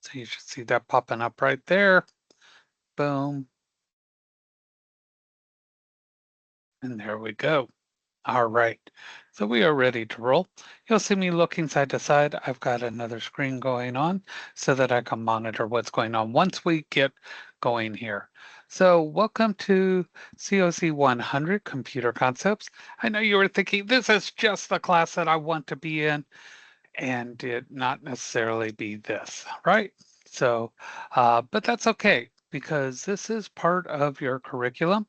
So you should see that popping up right there. Boom. And there we go. All right. So we are ready to roll. You'll see me looking side to side. I've got another screen going on so that I can monitor what's going on once we get going here. So welcome to COC 100 Computer Concepts. I know you were thinking this is just the class that I want to be in, and it not necessarily be this, right? So, but that's okay because this is part of your curriculum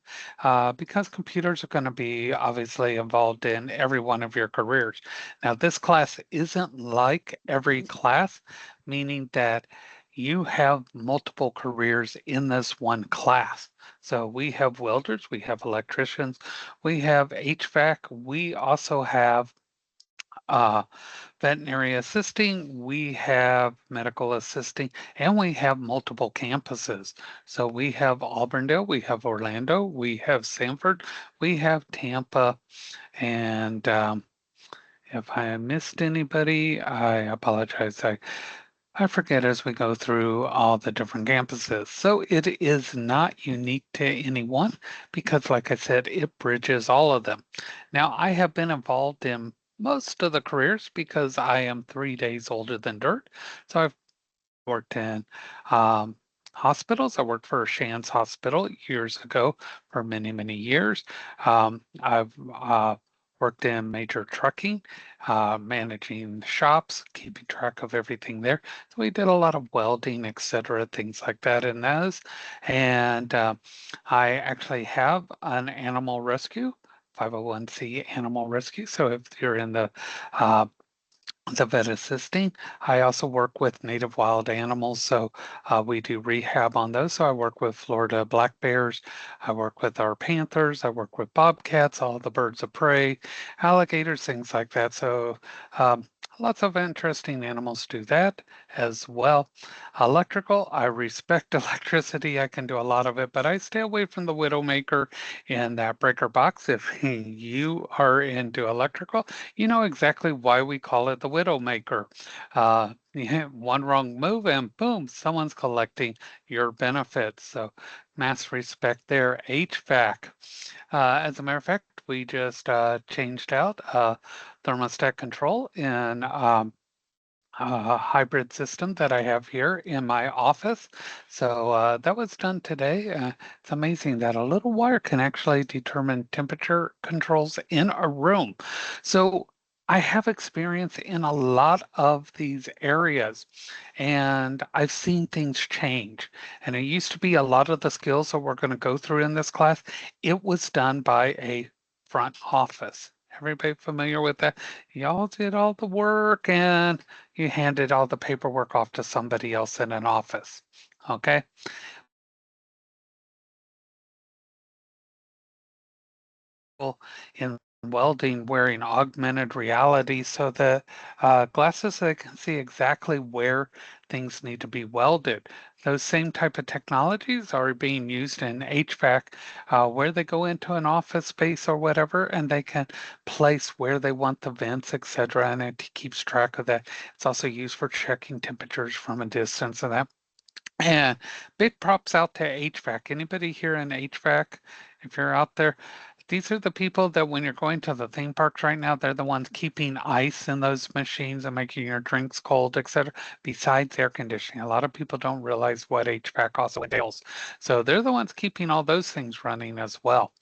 because computers are going to be obviously involved in every one of your careers. Now, this class isn't like every class, meaning that you have multiple careers in this one class. So we have welders, we have electricians, we have HVAC, we also have uh, veterinary assisting, we have medical assisting, and we have multiple campuses. So we have Auburndale, we have Orlando, we have Sanford, we have Tampa, and if I missed anybody, I apologize. I forget as we go through all the different campuses. So it is not unique to anyone because, like I said, it bridges all of them. Now, I have been involved in most of the careers because I am 3 days older than dirt. So I've worked in um, hospitals. I worked for Shands Hospital years ago for many, many years. I've worked in major trucking, managing shops, keeping track of everything there. So we did a lot of welding, etc., things like that in those. And I actually have an animal rescue. 501c animal rescue. So if you're in uh, the vet assisting. I also work with native wild animals, so we do rehab on those. So I work with Florida black bears, I work with our panthers, I work with bobcats, all the birds of prey, alligators, things like that. So lots of interesting animals do that as well. Electrical, I respect electricity. I can do a lot of it, but I stay away from the Widowmaker and that breaker box. If you are into electrical, you know exactly why we call it the Widowmaker. One wrong move and boom, someone's collecting your benefits. So mass respect there. HVAC. As a matter of fact, we just changed out thermostat control in hybrid system that I have here in my office. So that was done today. It's amazing that a little wire can actually determine temperature controls in a room. So I have experience in a lot of these areas and I've seen things change. And it used to be a lot of the skills that we're going to go through in this class, it was done by a front office. Everybody familiar with that? Y'all did all the work and you handed all the paperwork off to somebody else in an office. Okay. Well, in welding, wearing augmented reality so that glasses so they can see exactly where things need to be welded. Those same type of technologies are being used in HVAC, where they go into an office space or whatever, and they can place where they want the vents, etc., and it keeps track of that. It's also used for checking temperatures from a distance and that. And big props out to HVAC. Anybody here in HVAC? If you're out there, these are the people that when you're going to the theme parks right now, they're the ones keeping ice in those machines and making your drinks cold, etc. Besides air conditioning, a lot of people don't realize what HVAC also entails. So they're the ones keeping all those things running as well.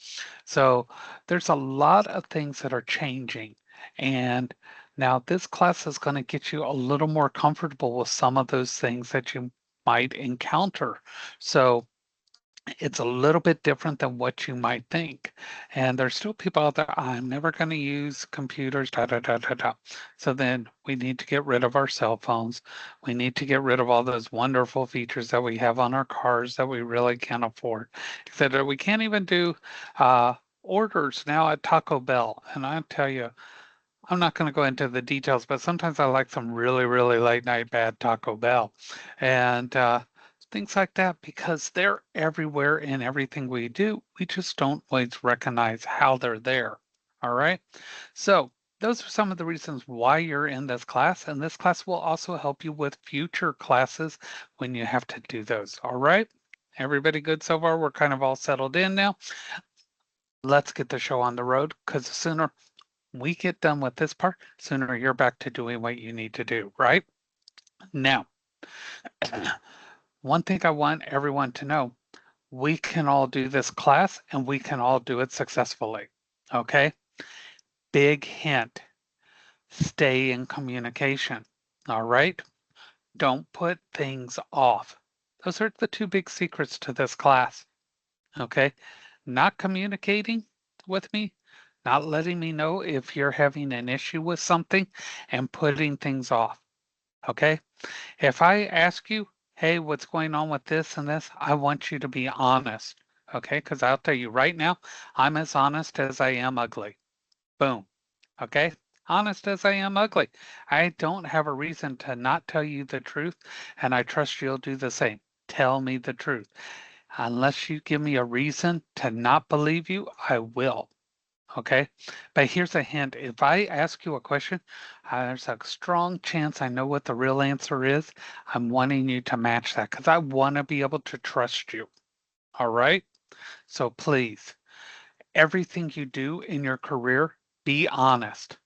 So there's a lot of things that are changing. And now this class is going to get you a little more comfortable with some of those things that you might encounter. So it's a little bit different than what you might think. And there's still people out there, I'm never going to use computers, da da da da da. So then we need to get rid of our cell phones. We need to get rid of all those wonderful features that we have on our cars that we really can't afford, etc. We can't even do orders now at Taco Bell. And I tell you, I'm not going to go into the details, but sometimes I like some really, really late night bad Taco Bell and things like that because they're everywhere in everything we do. We just don't always recognize how they're there. All right. So those are some of the reasons why you're in this class, and this class will also help you with future classes when you have to do those. All right? Everybody good so far? We're kind of all settled in now. Let's get the show on the road because the sooner we get done with this part, sooner you're back to doing what you need to do, right? Now, one thing I want everyone to know, we can all do this class and we can all do it successfully. Okay? Big hint, stay in communication. All right? Don't put things off. Those are the two big secrets to this class. Okay? Not communicating with me, not letting me know if you're having an issue with something, and putting things off. Okay? If I ask you, hey, what's going on with this and this, I want you to be honest. Okay? Because I'll tell you right now, I'm as honest as I am ugly. Boom. Okay? Honest as I am ugly. I don't have a reason to not tell you the truth, and I trust you'll do the same. Tell me the truth. Unless you give me a reason to not believe you, I will. Okay? But here's a hint. If I ask you a question, there's a strong chance I know what the real answer is. I'm wanting you to match that because I want to be able to trust you. All right? So please, everything you do in your career, be honest.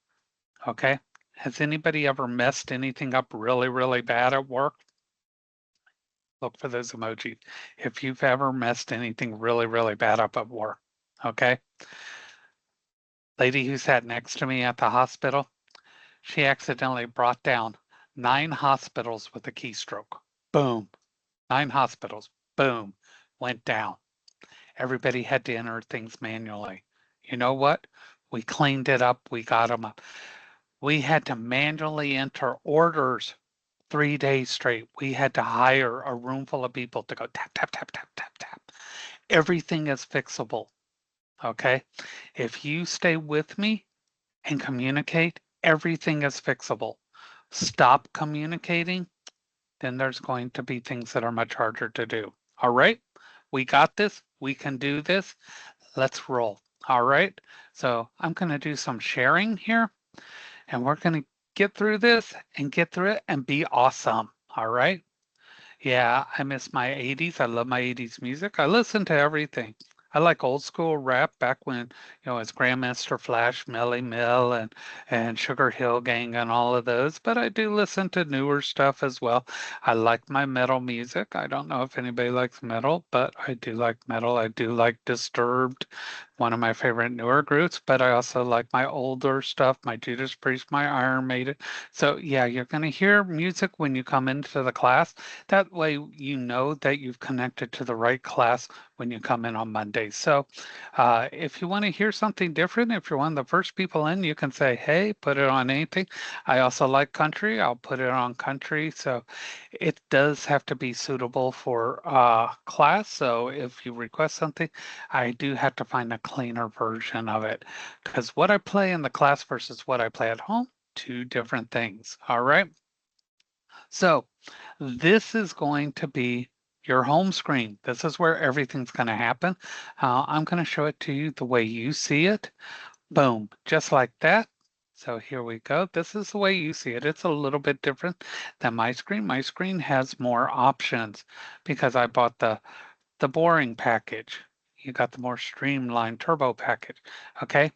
Okay? Has anybody ever messed anything up really, really bad at work? Look for those emojis. If you've ever messed anything really, really bad up at work. Okay? Lady who sat next to me at the hospital, she accidentally brought down 9 hospitals with a keystroke. Boom. 9 hospitals. Boom. Went down. Everybody had to enter things manually. You know what? We cleaned it up. We got them up. We had to manually enter orders 3 days straight. We had to hire a room full of people to go tap, tap, tap, tap, tap, tap. Everything is fixable. Okay? If you stay with me and communicate, everything is fixable. Stop communicating, then there's going to be things that are much harder to do. All right? We got this. We can do this. Let's roll. All right? So I'm going to do some sharing here, and we're going to get through this and get through it and be awesome. All right? Yeah, I miss my 80s. I love my 80s music. I listen to everything. I like old school rap back when, it's Grandmaster Flash, Melly Mel, and Sugar Hill Gang and all of those, but I do listen to newer stuff as well. I like my metal music. I don't know if anybody likes metal, but I do like metal. I do like Disturbed, one of my favorite newer groups, but I also like my older stuff, my Judas Priest, my Iron Maiden. So yeah, you're going to hear music when you come into the class. That way you know that you've connected to the right class when you come in on Monday. So if you want to hear something different, if you're one of the first people in, you can say, hey, put it on anything. I also like country. I'll put it on country. So it does have to be suitable for class. So if you request something, I do have to find a cleaner version of it because what I play in the class versus what I play at home, two different things. All right. So this is going to be your home screen. This is where everything's going to happen. I'm going to show it to you the way you see it. Boom, just like that. So here we go. This is the way you see it. It's a little bit different than my screen. My screen has more options because I bought the boring package. You got the more streamlined turbo package. Okay.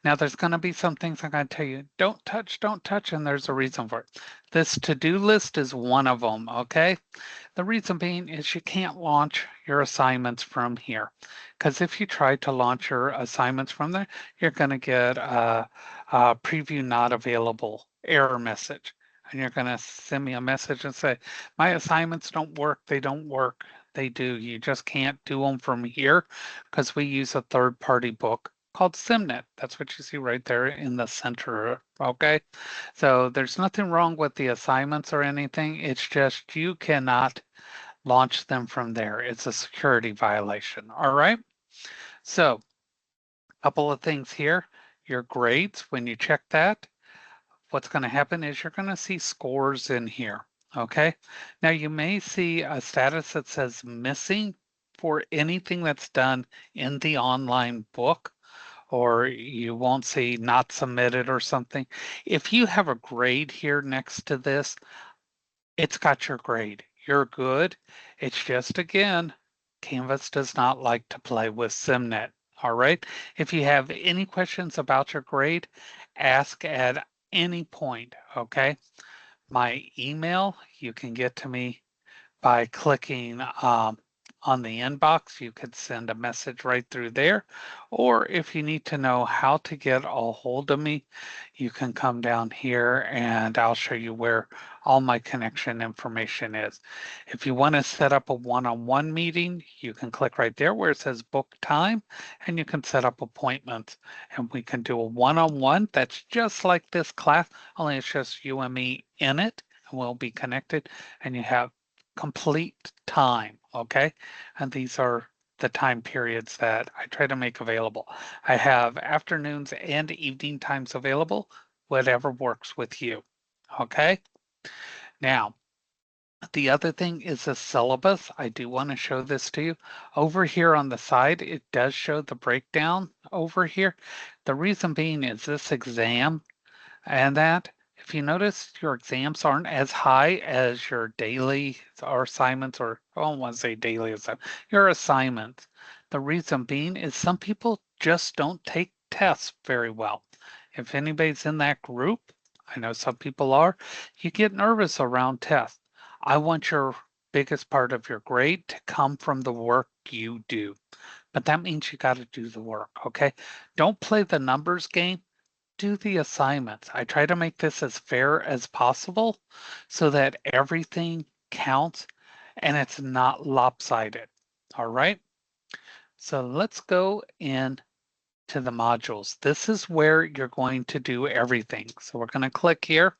Now there's going to be some things I'm going to tell you. Don't touch, and there's a reason for it. This to-do list is one of them. Okay. The reason being is you can't launch your assignments from here. Because if you try to launch your assignments from there, you're going to get a preview not available error message. And you're going to send me a message and say, my assignments don't work. They don't work. They do. You just can't do them from here because we use a third-party book called SimNet. That's what you see right there in the center. Okay. So there's nothing wrong with the assignments or anything. It's just you cannot launch them from there. It's a security violation. All right. So a couple of things here. Your grades, when you check that, what's going to happen is you're going to see scores in here. Okay. Now you may see a status that says missing for anything that's done in the online book or you won't see not submitted or something. If you have a grade here next to this, it's got your grade. You're good. It's just, again, Canvas does not like to play with SimNet. All right. If you have any questions about your grade, ask at any point. Okay. My email, you can get to me by clicking on the inbox. You could send a message right through there. Or if you need to know how to get a hold of me, you can come down here and I'll show you where all my connection information is. If you want to set up a one-on-one meeting, you can click right there where it says book time and you can set up appointments and we can do a one-on-one that's just like this class, only it's just you and me in it and we'll be connected and you have complete time, okay? And these are the time periods that I try to make available. I have afternoons and evening times available, whatever works with you, okay? Now, the other thing is the syllabus. I do want to show this to you. Over here on the side, it does show the breakdown over here. The reason being is this exam and that, if you notice, your exams aren't as high as your daily or assignments, or I don't want to say daily assignments, your assignments. The reason being is some people just don't take tests very well. If anybody's in that group, I know some people are, you get nervous around tests. I want your biggest part of your grade to come from the work you do. But that means you got to do the work, okay? Don't play the numbers game, do the assignments. I try to make this as fair as possible so that everything counts and it's not lopsided. All right. So let's go in to the modules. This is where you're going to do everything. So we're going to click here.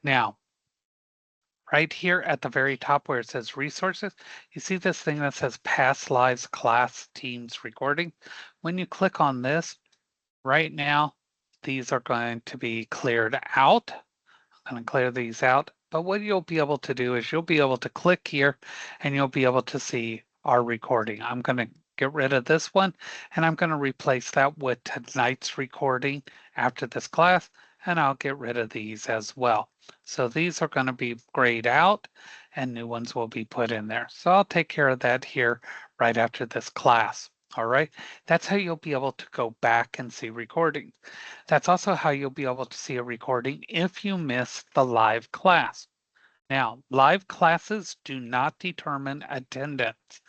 Now, right here at the very top where it says resources, you see this thing that says past lives, class, teams, recording. When you click on this, right now, these are going to be cleared out. I'm going to clear these out. But what you'll be able to do is you'll be able to click here and you'll be able to see our recording. I'm going to get rid of this one and I'm going to replace that with tonight's recording after this class, and I'll get rid of these as well. So these are going to be grayed out and new ones will be put in there. So I'll take care of that here right after this class. All right, that's how you'll be able to go back and see recordings. That's also how you'll be able to see a recording if you miss the live class. Now, live classes do not determine attendance.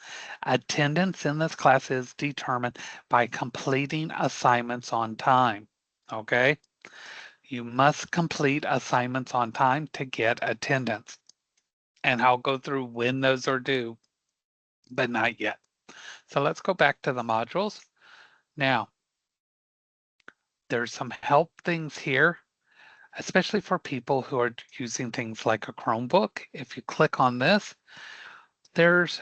Attendance in this class is determined by completing assignments on time. Okay? You must complete assignments on time to get attendance. And I'll go through when those are due, but not yet. So let's go back to the modules. Now, there's some help things here, especially for people who are using things like a Chromebook. If you click on this, there's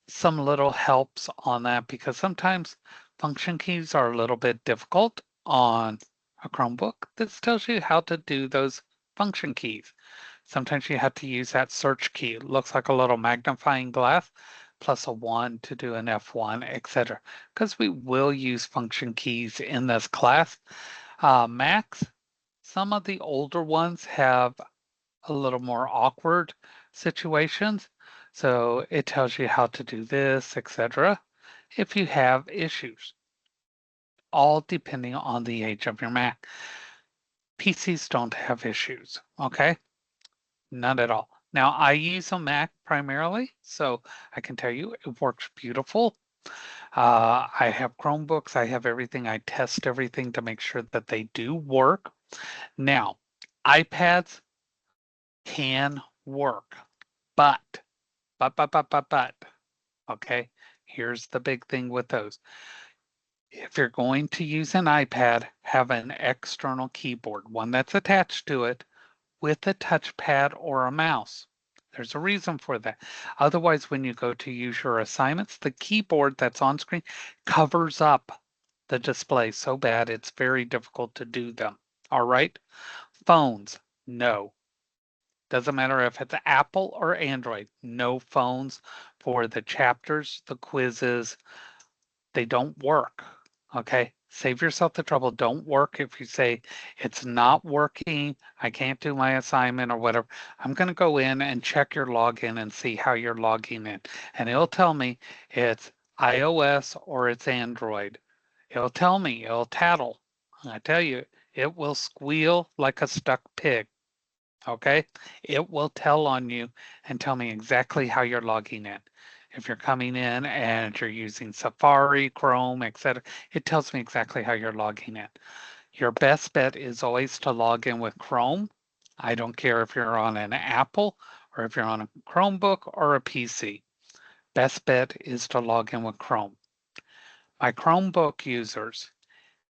some little helps on that because sometimes function keys are a little bit difficult on a Chromebook. This tells you how to do those function keys. Sometimes you have to use that search key. It looks like a little magnifying glass plus a 1 to do an F1, etc. Because we will use function keys in this class. Macs, some of the older ones have a little more awkward situations. So it tells you how to do this, etc. if you have issues, all depending on the age of your Mac. PCs don't have issues, okay? None at all. Now, I use a Mac primarily, so I can tell you it works beautiful. I have Chromebooks, I have everything. I test everything to make sure that they do work. Now, iPads can work, but, but, okay, here's the big thing with those. If you're going to use an iPad, have an external keyboard, one that's attached to it with a touchpad or a mouse. There's a reason for that. Otherwise, when you go to use your assignments, the keyboard that's on screen covers up the display so bad it's very difficult to do them. All right? Phones, no. Doesn't matter if it's Apple or Android, no phones for the chapters, the quizzes, they don't work. Okay. Save yourself the trouble. Don't work if you say it's not working, I can't do my assignment or whatever. I'm going to go in and check your login and see how you're logging in. And it'll tell me it's iOS or it's Android. It'll tell me, it'll tattle. I tell you, it will squeal like a stuck pig. Okay? It will tell on you and tell me exactly how you're logging in. If you're coming in and you're using Safari, Chrome, etc., it tells me exactly how you're logging in. Your best bet is always to log in with Chrome. I don't care if you're on an Apple or if you're on a Chromebook or a PC. Best bet is to log in with Chrome. My Chromebook users,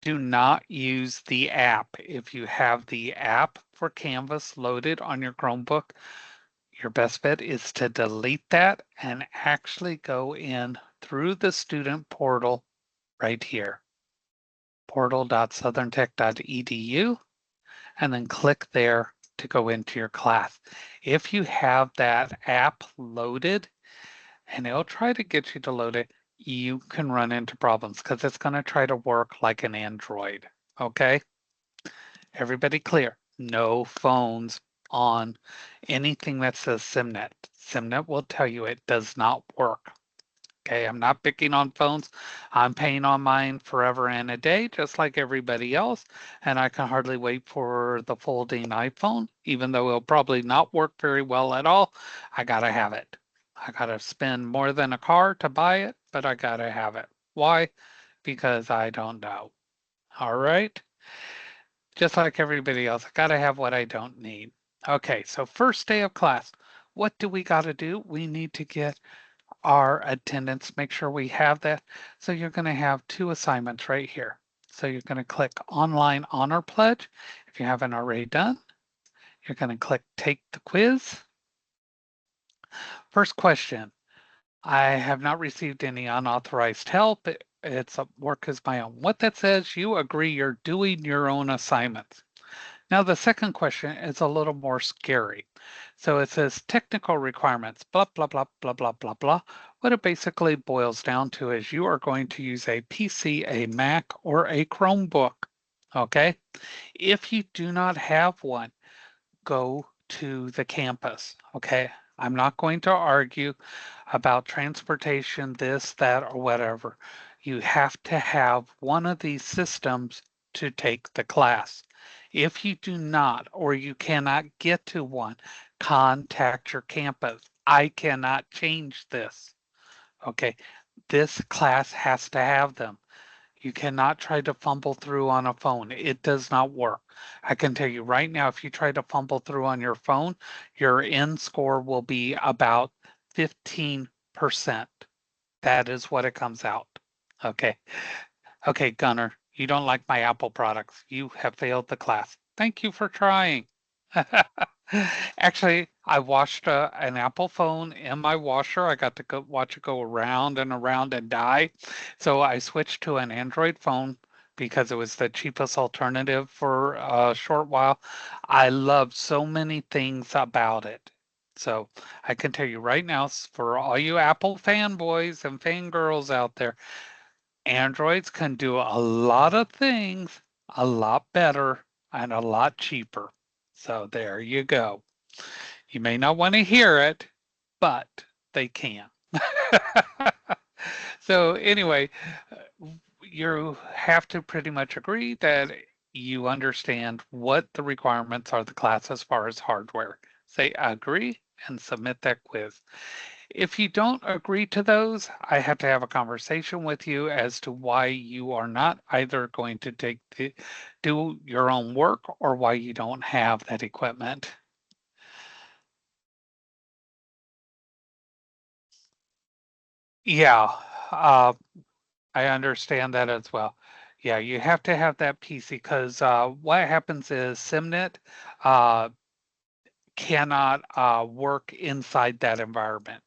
do not use the app. If you have the app for Canvas loaded on your Chromebook, your best bet is to delete that and actually go in through the student portal right here, portal.southerntech.edu, and then click there to go into your class. If you have that app loaded, and it'll try to get you to load it, you can run into problems because it's going to try to work like an Android. Okay? Everybody clear? No phones on anything that says SIMnet. SIMnet will tell you it does not work. Okay, I'm not picking on phones. I'm paying on mine forever and a day, just like everybody else. And I can hardly wait for the folding iPhone, even though it'll probably not work very well at all. I gotta have it. I gotta spend more than a car to buy it, but I gotta have it. Why? Because I don't know. All right. Just like everybody else, I gotta have what I don't need. Okay, so first day of class. What do we gotta do? We need to get our attendance, make sure we have that. So you're going to have two assignments right here. So you're going to click Online Honor Pledge. If you haven't already done, you're going to click Take the Quiz. First question, I have not received any unauthorized help. It's a work as my own. What that says, you agree you're doing your own assignments. Now, the second question is a little more scary. So it says technical requirements, blah, blah, blah, blah, blah, blah, blah. What it basically boils down to is you are going to use a PC, a Mac, or a Chromebook. Okay? If you do not have one, go to the campus. Okay? I'm not going to argue about transportation, this, that, or whatever. You have to have one of these systems to take the class. If you do not, or you cannot get to one, contact your campus. I cannot change this. Okay, this class has to have them. You cannot try to fumble through on a phone. It does not work. I can tell you right now, if you try to fumble through on your phone, your end score will be about 15%. That is what it comes out. Okay. Okay, Gunner, you don't like my Apple products. You have failed the class. Thank you for trying. Actually, I washed an Apple phone in my washer. I got to go watch it go around and around and die. So I switched to an Android phone because it was the cheapest alternative for a short while. I love so many things about it. So I can tell you right now, for all you Apple fanboys and fangirls out there, Androids can do a lot of things a lot better and a lot cheaper. So there you go. You may not want to hear it, but they can. So anyway, you have to pretty much agree that you understand what the requirements are of the class as far as hardware. Say agree and submit that quiz. If you don't agree to those, I have to have a conversation with you as to why you are not either going to do your own work or why you don't have that equipment. Yeah, uh, I understand that as well. Yeah, you have to have that PC because what happens is SIMnet uh, cannot work inside that environment.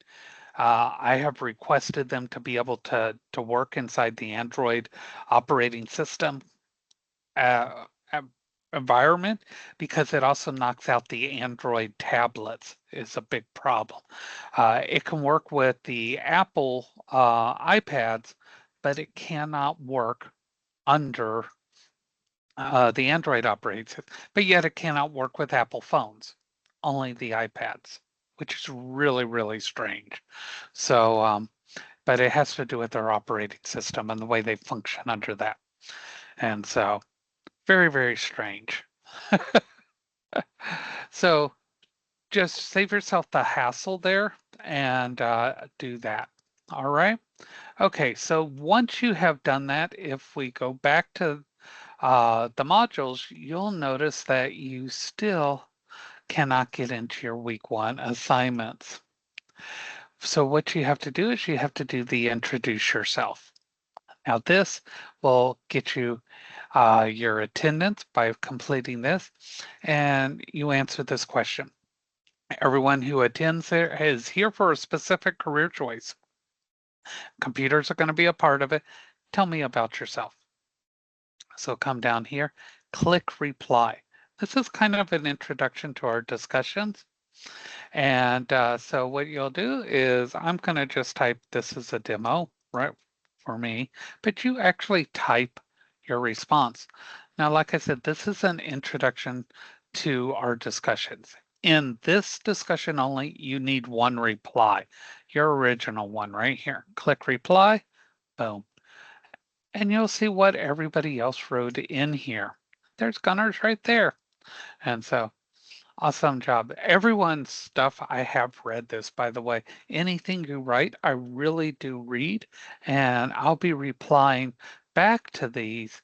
I have requested them to be able to work inside the Android operating system uh, em- environment because it also knocks out the Android tablets is a big problem. It can work with the Apple iPads, but it cannot work under the Android operating system, but yet it cannot work with Apple phones, only the iPads, which is really, really strange. So, but it has to do with their operating system and the way they function under that. And so, very, very strange. So, just save yourself the hassle there and do that. All right. Okay. So, once you have done that, if we go back to the modules, you'll notice that you still cannot get into your week one assignments. So what you have to do is you have to do the introduce yourself. Now this will get you your attendance by completing this, and you answer this question. Everyone who attends there is here for a specific career choice. Computers are going to be a part of it. Tell me about yourself. So come down here, click reply. This is kind of an introduction to our discussions. And so what you'll do is I'm going to just type this is a demo, right, for me, but you actually type your response. Now, like I said, this is an introduction to our discussions. In this discussion only, you need one reply, your original one right here. Click reply, boom. And you'll see what everybody else wrote in here. There's Gunnar's right there. And so awesome job. Everyone's stuff, I have read this, by the way. Anything you write, I really do read, and I'll be replying back to these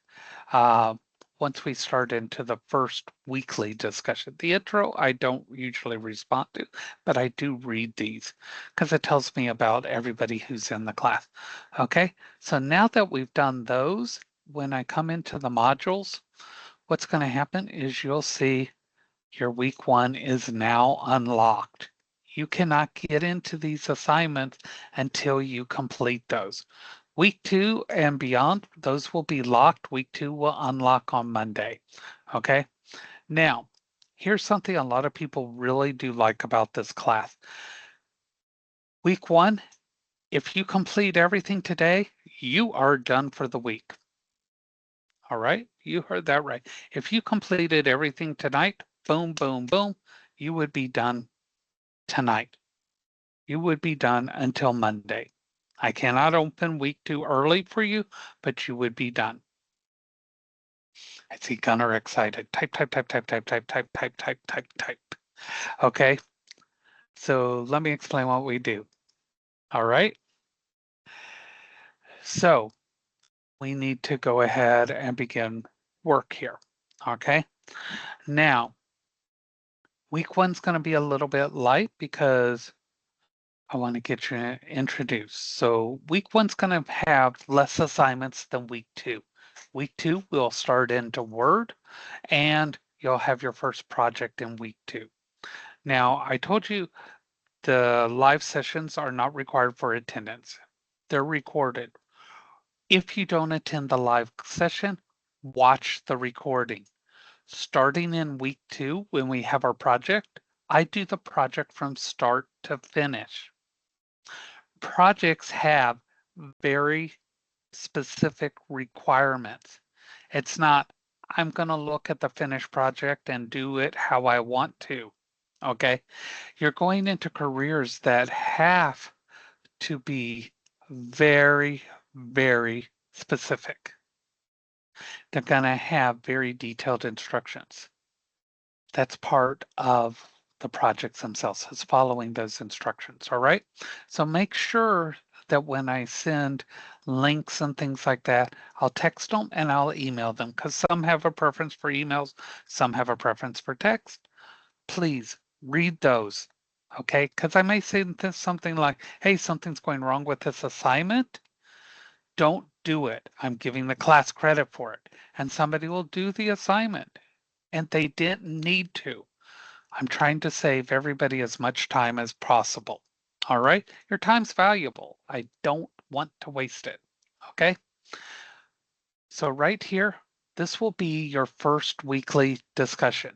uh, once we start into the first weekly discussion. The intro, I don't usually respond to, but I do read these because it tells me about everybody who's in the class. Okay, so now that we've done those, when I come into the modules, what's going to happen is you'll see your week one is now unlocked. You cannot get into these assignments until you complete those. Week two and beyond, those will be locked. Week two will unlock on Monday. Okay. Now, here's something a lot of people really do like about this class. Week one, if you complete everything today, you are done for the week. All right. You heard that right. If you completed everything tonight, boom, boom, boom, you would be done tonight. You would be done until Monday. I cannot open week two early for you, but you would be done. I see Gunnar excited. Type, type, type, type, type, type, type, type, type, type, type. Okay, so let me explain what we do. All right, so we need to go ahead and begin work here. Okay, now week one's going to be a little bit light because I want to get you introduced. So week one's going to have less assignments than week two. Week two, we'll start into Word and you'll have your first project in week two. Now, I told you the live sessions are not required for attendance. They're recorded. If you don't attend the live session, watch the recording. Starting in week two, when we have our project, I do the project from start to finish. Projects have very specific requirements. It's not, I'm going to look at the finished project and do it how I want to. Okay. You're going into careers that have to be very, very specific. They're going to have very detailed instructions. That's part of the projects themselves, is following those instructions. All right. So make sure that when I send links and things like that, I'll text them and I'll email them because some have a preference for emails, some have a preference for text. Please read those. Okay. Because I may say this something like, hey, something's going wrong with this assignment. Don't do it. I'm giving the class credit for it. And somebody will do the assignment and they didn't need to. I'm trying to save everybody as much time as possible. All right. Your time's valuable. I don't want to waste it. Okay. So right here, this will be your first weekly discussion.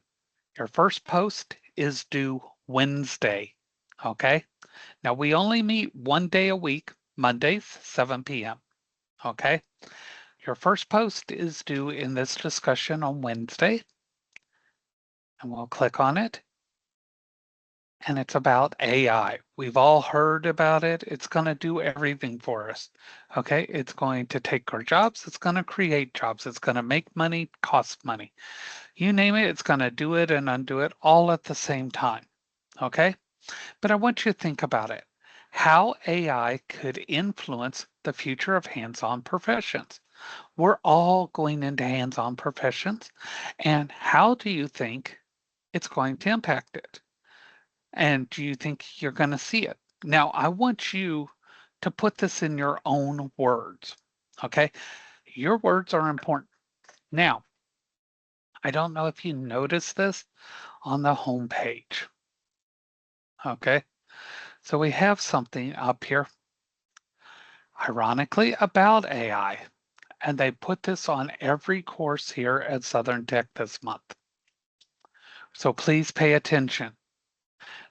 Your first post is due Wednesday. Okay. Now we only meet one day a week, Mondays, 7 p.m. Okay. Your first post is due in this discussion on Wednesday, and we'll click on it. And it's about AI. We've all heard about it. It's going to do everything for us. Okay. It's going to take our jobs. It's going to create jobs. It's going to make money, cost money. You name it, it's going to do it and undo it all at the same time. Okay. But I want you to think about it. How AI could influence the future of hands-on professions. We're all going into hands-on professions. And how do you think it's going to impact it? And do you think you're going to see it? Now, I want you to put this in your own words. Okay. Your words are important. Now, I don't know if you noticed this on the home page. Okay. So we have something up here, ironically, about AI. And they put this on every course here at Southern Tech this month. So please pay attention.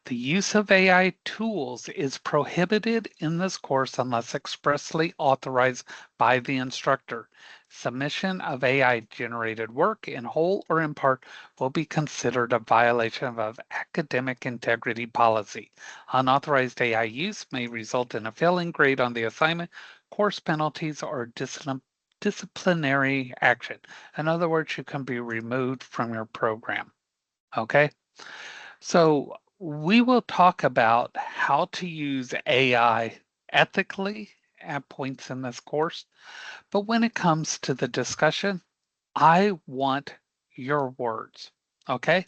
The use of AI tools is prohibited in this course unless expressly authorized by the instructor. Submission of AI-generated work in whole or in part will be considered a violation of academic integrity policy. Unauthorized AI use may result in a failing grade on the assignment, course penalties, or disciplinary action. In other words, you can be removed from your program. Okay? So we will talk about how to use AI ethically at points in this course. But when it comes to the discussion, I want your words. Okay.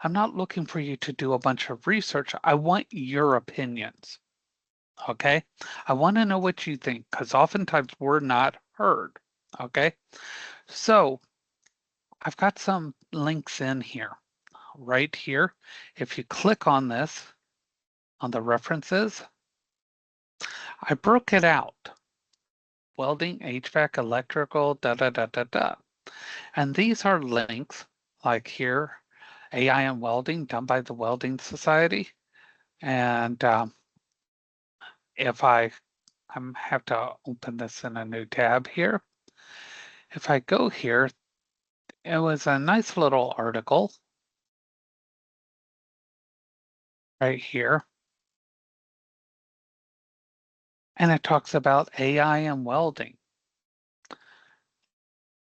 I'm not looking for you to do a bunch of research. I want your opinions. Okay. I want to know what you think because oftentimes we're not heard. Okay. So I've got some links in here right here. If you click on this, on the references, I broke it out. Welding, HVAC, electrical, da da da da da. And these are links like here, AI and welding done by the Welding Society. And if I have to open this in a new tab here. If I go here, it was a nice little article right here. And it talks about AI and welding.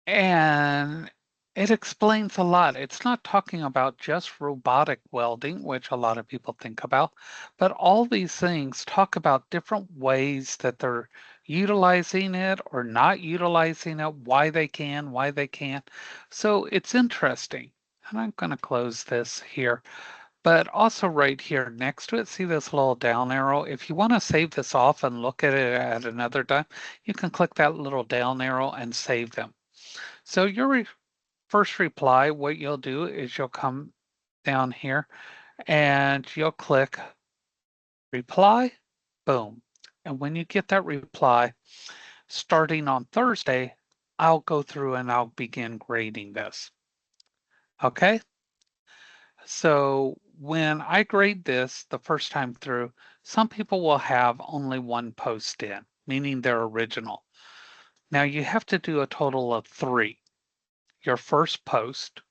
And it explains a lot. It's not talking about just robotic welding, which a lot of people think about, but all these things talk about different ways that they're utilizing it or not utilizing it, why they can, why they can't. So it's interesting. And I'm going to close this here. But also right here next to it, see this little down arrow? If you want to save this off and look at it at another time, you can click that little down arrow and save them. So your first reply, what you'll do is you'll come down here and you'll click reply, boom. And when you get that reply, starting on Thursday, I'll go through and I'll begin grading this. Okay? So when I grade this the first time through, some people will have only one post in, meaning they're original. Now you have to do a total of 3. Your first post,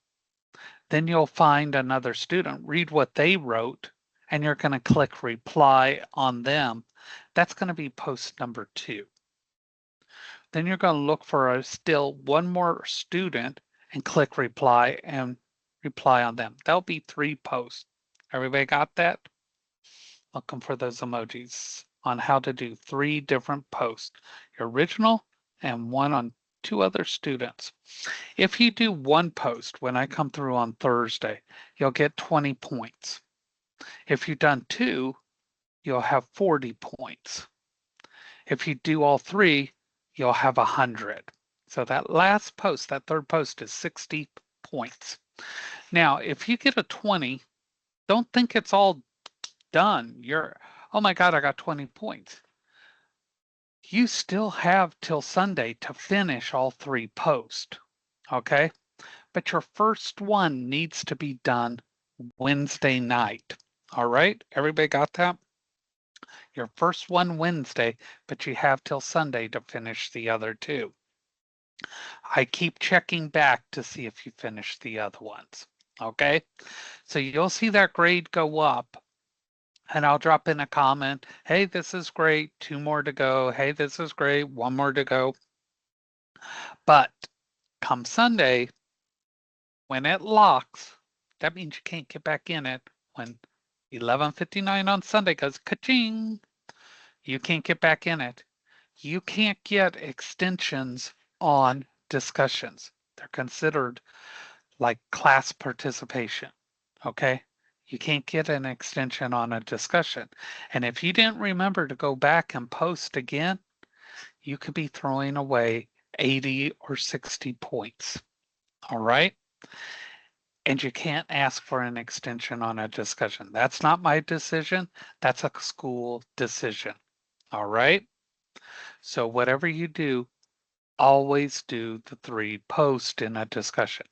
then you'll find another student, read what they wrote, and you're going to click reply on them. That's going to be post number 2. Then you're going to look for still one more student and click reply and reply on them. That'll be 3 posts. Everybody got that? Looking for those emojis on how to do 3 different posts, your original and one on 2 other students. If you do 1 post when I come through on Thursday, you'll get 20 points. If you've done 2, you'll have 40 points. If you do all 3, you'll have 100. So that last post, that third post is 60 points. Now, if you get a 20, don't think it's all done. You're, oh my God, I got 20 points. You still have till Sunday to finish all 3 posts, okay? But your first one needs to be done Wednesday night. All right, everybody got that? Your first one Wednesday, but you have till Sunday to finish the other 2. I keep checking back to see if you finished the other ones. Okay? So you'll see that grade go up, and I'll drop in a comment. Hey, this is great. 2 more to go. Hey, this is great. 1 more to go. But come Sunday, when it locks, that means you can't get back in it. When 11:59 on Sunday goes ka-ching, you can't get back in it. You can't get extensions on discussions. They're considered like class participation. Okay? You can't get an extension on a discussion. And if you didn't remember to go back and post again, you could be throwing away 80 or 60 points. All right? And you can't ask for an extension on a discussion. That's not my decision. That's a school decision. All right? So whatever you do, always do the 3 post in a discussion.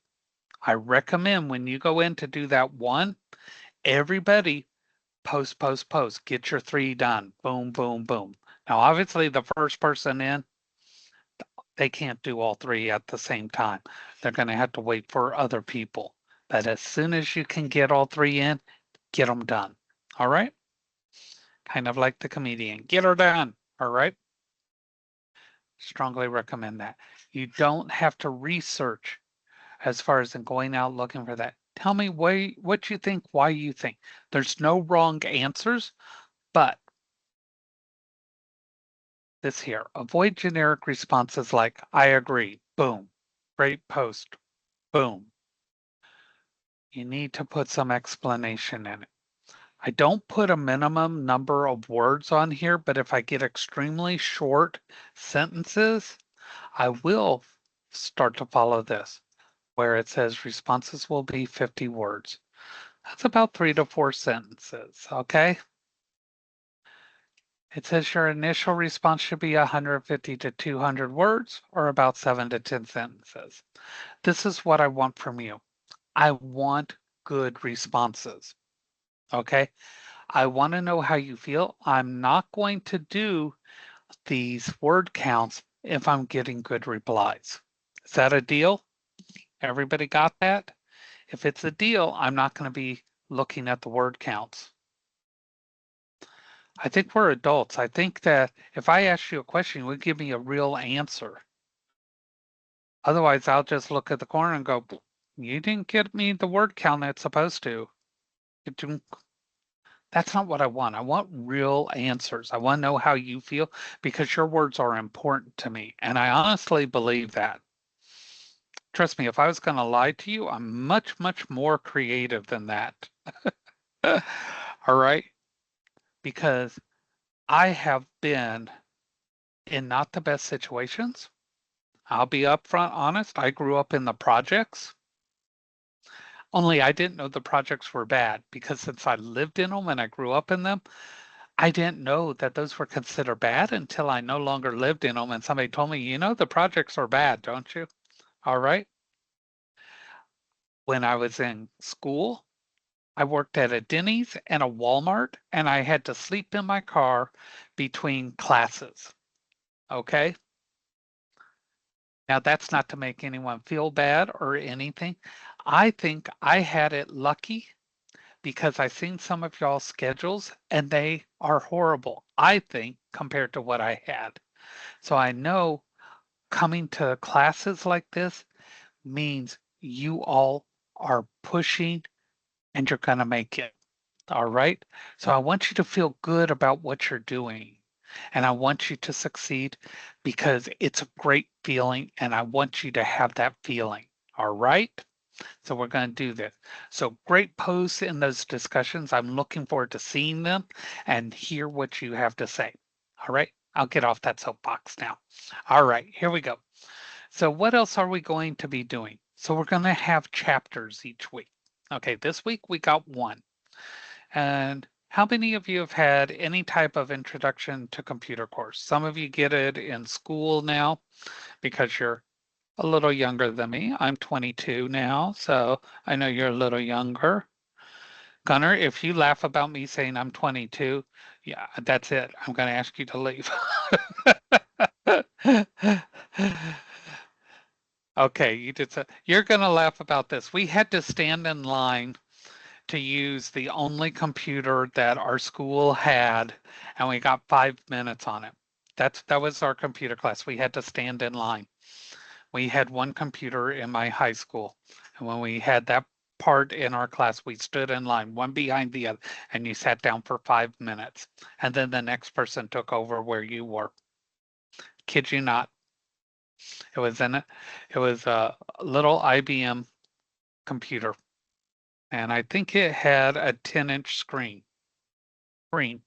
I recommend when you go in to do that one, everybody post, post, post. Get your 3 done. Boom, boom, boom. Now, obviously, the first person in, they can't do all 3 at the same time. They're going to have to wait for other people. But as soon as you can get all 3 in, get them done. All right? Kind of like the comedian. Get her done. All right? Strongly recommend that. You don't have to research as far as in going out looking for that. Tell me what you think, why you think. There's no wrong answers, but this here, avoid generic responses like, I agree, boom, great post, boom. You need to put some explanation in it. I don't put a minimum number of words on here, but if I get extremely short sentences, I will start to follow this, where it says responses will be 50 words. That's about 3 to 4 sentences, okay? It says your initial response should be 150 to 200 words or about 7 to 10 sentences. This is what I want from you. I want good responses, okay? I want to know how you feel. I'm not going to do these word counts if I'm getting good replies. Is that a deal? Everybody got that? If it's a deal, I'm not going to be looking at the word counts. I think we're adults. I think that if I ask you a question, you would give me a real answer. Otherwise, I'll just look at the corner and go, you didn't get me the word count it's supposed to. That's not what I want. I want real answers. I want to know how you feel because your words are important to me. And I honestly believe that. Trust me, if I was going to lie to you, I'm much, much more creative than that. All right? Because I have been in not the best situations. I'll be upfront honest. I grew up in the projects. Only I didn't know the projects were bad because since I lived in them and I grew up in them, I didn't know that those were considered bad until I no longer lived in them and somebody told me, you know, the projects are bad, don't you? All right. When I was in school, I worked at a Denny's and a Walmart, and I had to sleep in my car between classes. Okay. Now, that's not to make anyone feel bad or anything. I think I had it lucky because I've seen some of y'all's schedules and they are horrible, I think, compared to what I had. So I know coming to classes like this means you all are pushing and you're going to make it. All right. So I want you to feel good about what you're doing. And I want you to succeed because it's a great feeling and I want you to have that feeling. All right. So we're going to do this. So great posts in those discussions. I'm looking forward to seeing them and hear what you have to say. All right. I'll get off that soapbox now. All right. Here we go. So what else are we going to be doing? So we're going to have chapters each week. Okay. This week we got one. And how many of you have had any type of introduction to computer course? Some of you get it in school now because you're a little younger than me. I'm 22 now, so I know you're a little younger. Gunnar, if you laugh about me saying I'm 22, yeah, that's it. I'm going to ask you to leave. Okay, you did so. You're gonna laugh about this. We had to stand in line to use the only computer that our school had, and we got 5 minutes on it. That was our computer class. We had to stand in line. We had one computer in my high school, and when we had that part in our class, we stood in line, one behind the other, and you sat down for 5 minutes, and then the next person took over where you were. Kid you not. It was in it. It was a little IBM computer, and I think it had a 10-inch screen. Screen.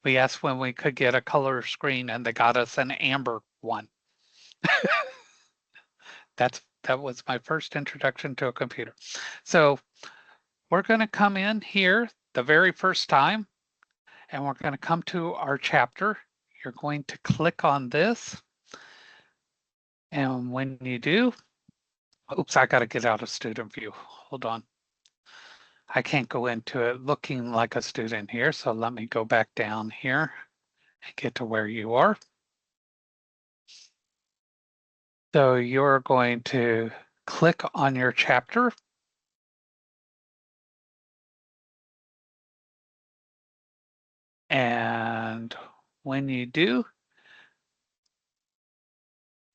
We asked when we could get a color screen, and they got us an amber one. That was my first introduction to a computer. So we're going to come in here the very first time, and we're going to come to our chapter. You're going to click on this, and when you do, oops, I got to get out of student view. Hold on. I can't go into it looking like a student here, so let me go back down here and get to where you are. So you're going to click on your chapter. And when you do,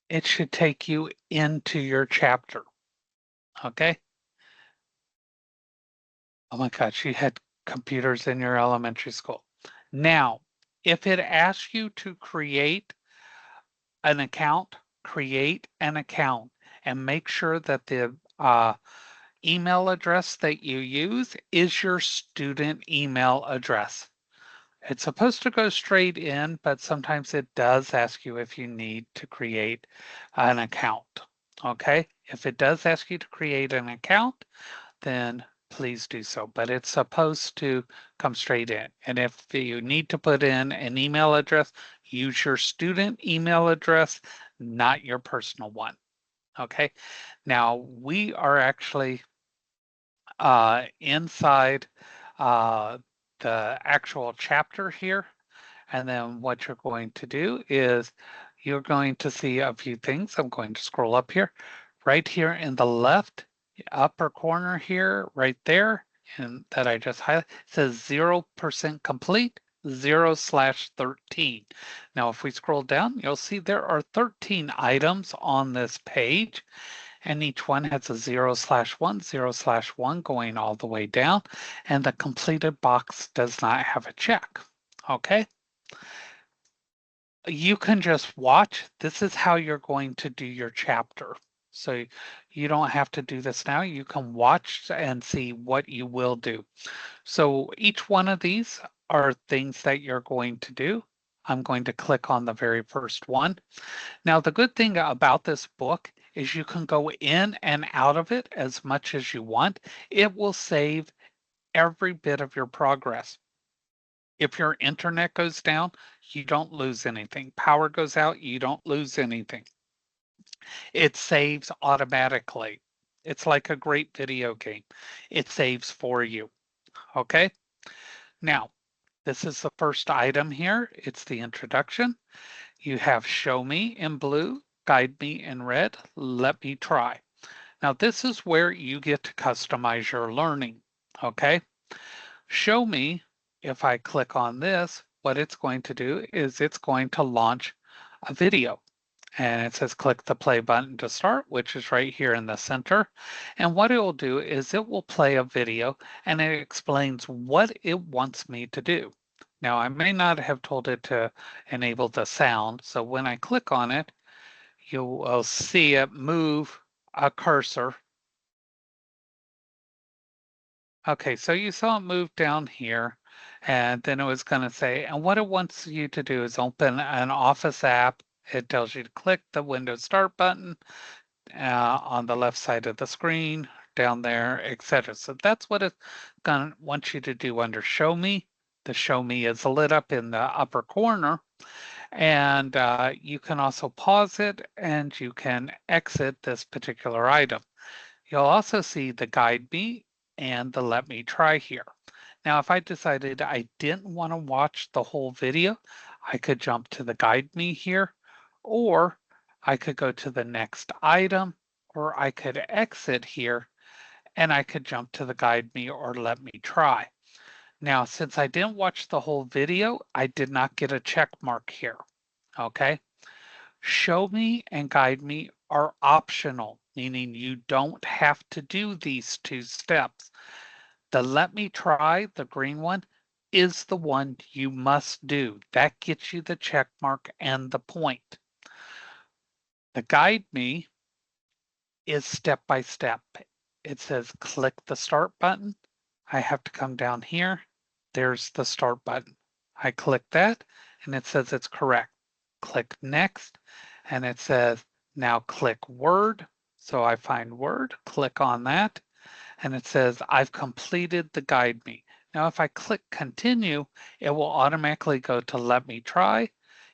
it should take you into your chapter. Okay. Oh my gosh, you had computers in your elementary school. Now, if it asks you to create create an account and make sure that the email address that you use is your student email address. It's supposed to go straight in, but sometimes it does ask you if you need to create an account. Okay, if it does ask you to create an account, then please do so. But it's supposed to come straight in. And if you need to put in an email address, use your student email address, not your personal one. Okay, now we are actually inside the actual chapter here. And then what you're going to do is you're going to see a few things. I'm going to scroll up here. Right here in the left upper corner here, right there, and that I just highlighted, says 0% complete, 0/13. Now, if we scroll down, you'll see there are 13 items on this page, and each one has a 0/1, 0/1 going all the way down, and the completed box does not have a check. Okay. You can just watch. This is how you're going to do your chapter. So you don't have to do this now. You can watch and see what you will do. So each one of these are things that you're going to do. I'm going to click on the very first one. Now, the good thing about this book is you can go in and out of it as much as you want. It will save every bit of your progress. If your internet goes down, you don't lose anything. Power goes out, you don't lose anything. It saves automatically. It's like a great video game. It saves for you. Okay. Now, this is the first item here. It's the introduction. You have show me in blue, guide me in red, let me try. Now, this is where you get to customize your learning. Okay. Show me, if I click on this, what it's going to do is it's going to launch a video. And it says click the play button to start, which is right here in the center. And what it will do is it will play a video and it explains what it wants me to do. Now, I may not have told it to enable the sound. So when I click on it, you will see it move a cursor. Okay, so you saw it move down here, and then it was going to say, and what it wants you to do is open an Office app. It tells you to click the Windows Start button on the left side of the screen, down there, etc. So that's what it's going to want you to do under Show Me. The Show Me is lit up in the upper corner, and you can also pause it and you can exit this particular item. You'll also see the guide me and the let me try here. Now, if I decided I didn't want to watch the whole video, I could jump to the guide me here, or I could go to the next item, or I could exit here and I could jump to the guide me or let me try. Now, since I didn't watch the whole video, I did not get a check mark here. Okay. Show me and guide me are optional, meaning you don't have to do these two steps. The let me try, the green one, is the one you must do. That gets you the check mark and the point. The guide me is step by step. It says click the start button. I have to come down here. There's the start button. I click that and it says it's correct. Click next and it says now click Word. So I find Word, click on that, and it says I've completed the guide me. Now if I click continue, it will automatically go to let me try.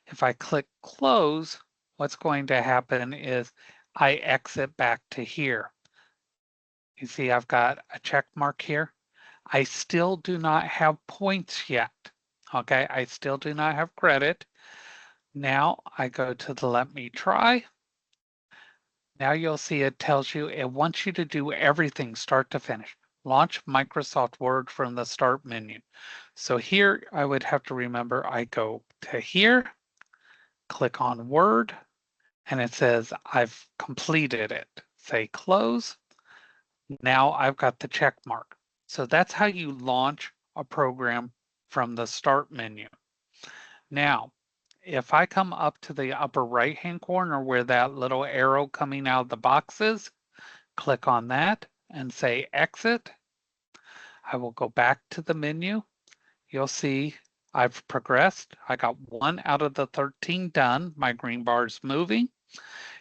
If I click close, what's going to happen is I exit back to here. You see I've got a check mark here. I still do not have points yet. Okay, I still do not have credit. Now I go to the let me try. Now you'll see it tells you it wants you to do everything start to finish. Launch Microsoft Word from the start menu. So here I would have to remember I go to here, click on Word, and it says I've completed it. Say close. Now I've got the check mark. So that's how you launch a program from the start menu. Now, if I come up to the upper right-hand corner where that little arrow coming out of the box is, click on that and say exit. I will go back to the menu. You'll see I've progressed. I got 1 out of the 13 done. My green bar is moving.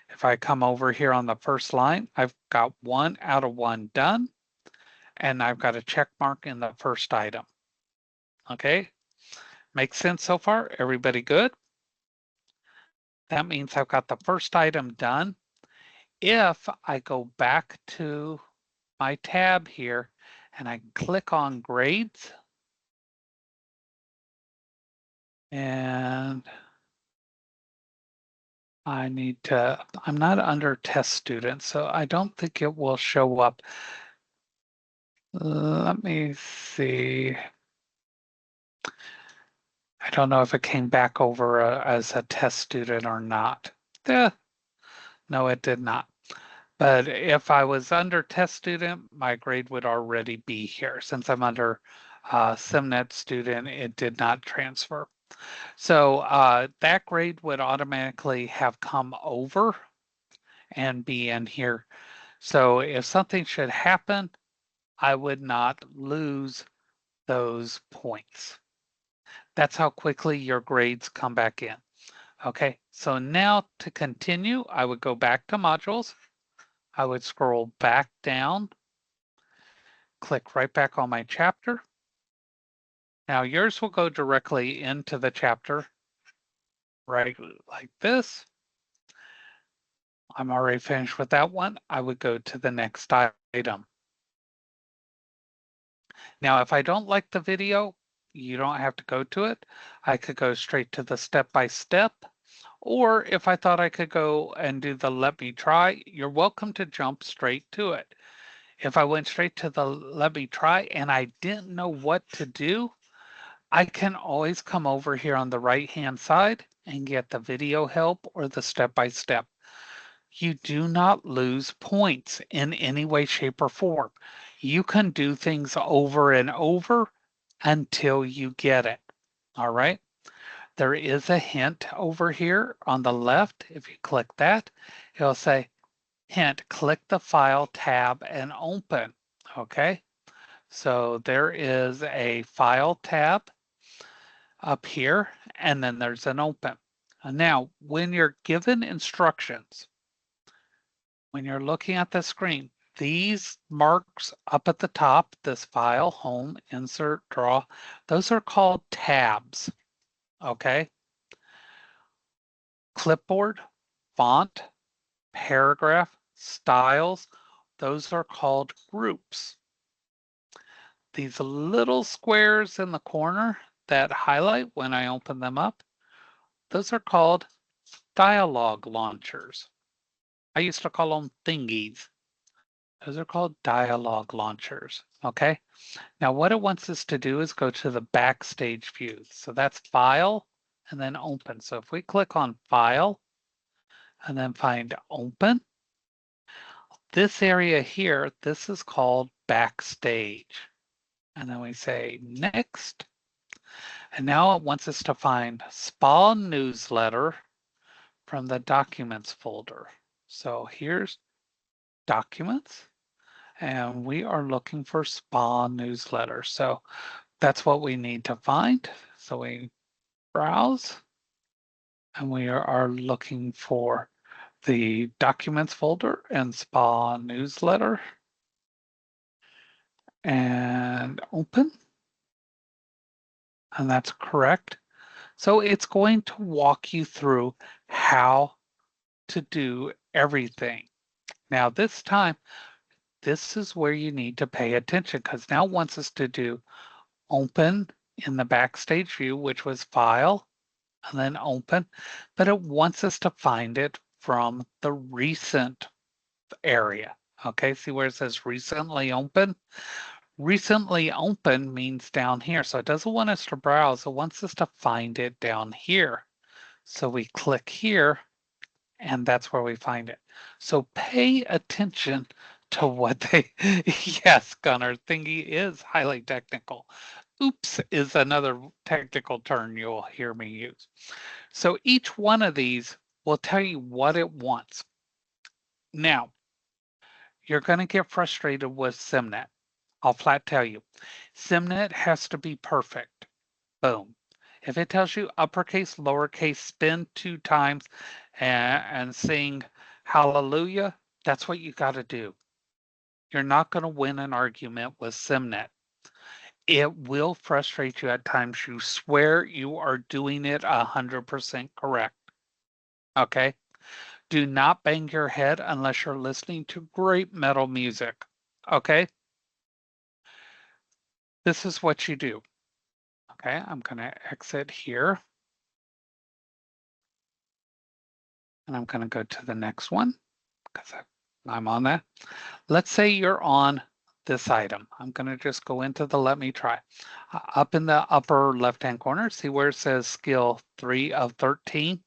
If I come over here on the first line, I've got 1 out of 1 done, and I've got a check mark in the first item. Okay, makes sense so far? Everybody good? That means I've got the first item done. If I go back to my tab here and I click on grades, and I'm not under test student, so I don't think it will show up. Let me see. I don't know if it came back over as a test student or not. No, it did not. But if I was under test student, my grade would already be here. Since I'm under SimNet student, it did not transfer. So that grade would automatically have come over and be in here. So if something should happen, I would not lose those points. That's how quickly your grades come back in. Okay, so now to continue, I would go back to modules. I would scroll back down, click right back on my chapter. Now yours will go directly into the chapter, right like this. I'm already finished with that one. I would go to the next item. Now, if I don't like the video, you don't have to go to it. I could go straight to the step-by-step, or if I thought I could go and do the let me try, you're welcome to jump straight to it. If I went straight to the let me try and I didn't know what to do, I can always come over here on the right-hand side and get the video help or the step-by-step. You do not lose points in any way, shape, or form. You can do things over and over until you get it. All right. There is a hint over here on the left. If you click that, it'll say hint, click the file tab and open. Okay. So there is a file tab up here, and then there's an open. Now, when you're given instructions, when you're looking at the screen, these marks up at the top, this file, home, insert, draw, those are called tabs, okay? Clipboard, font, paragraph, styles, those are called groups. These little squares in the corner that highlight when I open them up, those are called dialogue launchers. I used to call them thingies. Those are called dialogue launchers. Okay. Now what it wants us to do is go to the backstage view. So that's File and then Open. So if we click on File and then find Open, this area here, this is called Backstage. And then we say Next. And now it wants us to find Spa Newsletter from the Documents folder. So here's Documents, and we are looking for Spa Newsletter. So that's what we need to find. So we browse, and we are looking for the Documents folder and Spa Newsletter, and open, and that's correct. So it's going to walk you through how to do everything. Now this time, this is where you need to pay attention because now it wants us to do open in the backstage view, which was File and then Open, but it wants us to find it from the recent area. Okay, see where it says recently open? Recently open means down here. So it doesn't want us to browse, it wants us to find it down here. So we click here and that's where we find it. So pay attention to what they, yes, Gunnar, thingy is highly technical. Oops is another technical term you'll hear me use. So each one of these will tell you what it wants. Now, you're going to get frustrated with SimNet. I'll flat tell you, SimNet has to be perfect. Boom. If it tells you uppercase, lowercase, spin 2 times and sing hallelujah, that's what you got to do. You're not going to win an argument with SimNet. It will frustrate you at times. You swear you are doing it 100% correct. Okay? Do not bang your head unless you're listening to great metal music. Okay? This is what you do. Okay, I'm going to exit here. And I'm going to go to the next one because I'm on that. Let's say you're on this item. I'm going to just go into the let me try. Up in the upper left-hand corner, see where it says skill 3 of 13?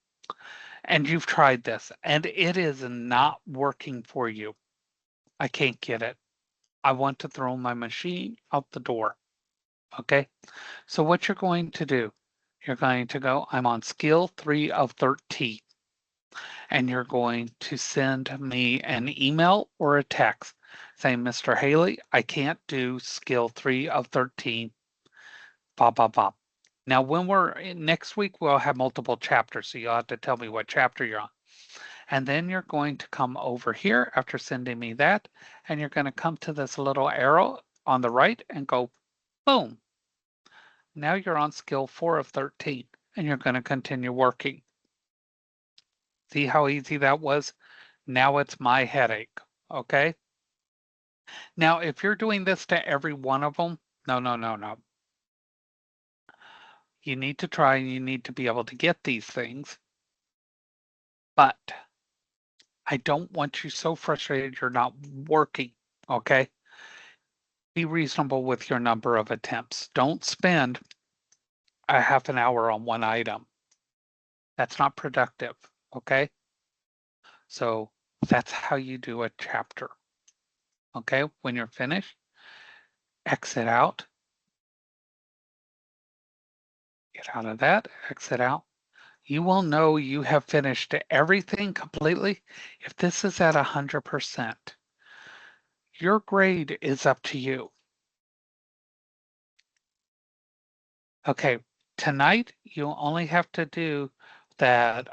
And you've tried this and it is not working for you. I can't get it. I want to throw my machine out the door. Okay, so what you're going to do, you're going to go, I'm on skill 3 of 13. And you're going to send me an email or a text saying, Mr. Haley, I can't do skill 3 of 13, blah, blah, blah. Now, when we're in, next week, we'll have multiple chapters, so you'll have to tell me what chapter you're on. And then you're going to come over here after sending me that, and you're going to come to this little arrow on the right and go, boom. Now you're on skill 4 of 13, and you're going to continue working. See how easy that was? Now it's my headache, okay? Now, if you're doing this to every one of them, no, no, no, no. You need to try and you need to be able to get these things. But I don't want you so frustrated you're not working, okay? Be reasonable with your number of attempts. Don't spend a half an hour on one item. That's not productive, okay? So that's how you do a chapter, okay? When you're finished, exit out. Get out of that, exit out. You will know you have finished everything completely if this is at 100%. Your grade is up to you. Okay, tonight you only have to do that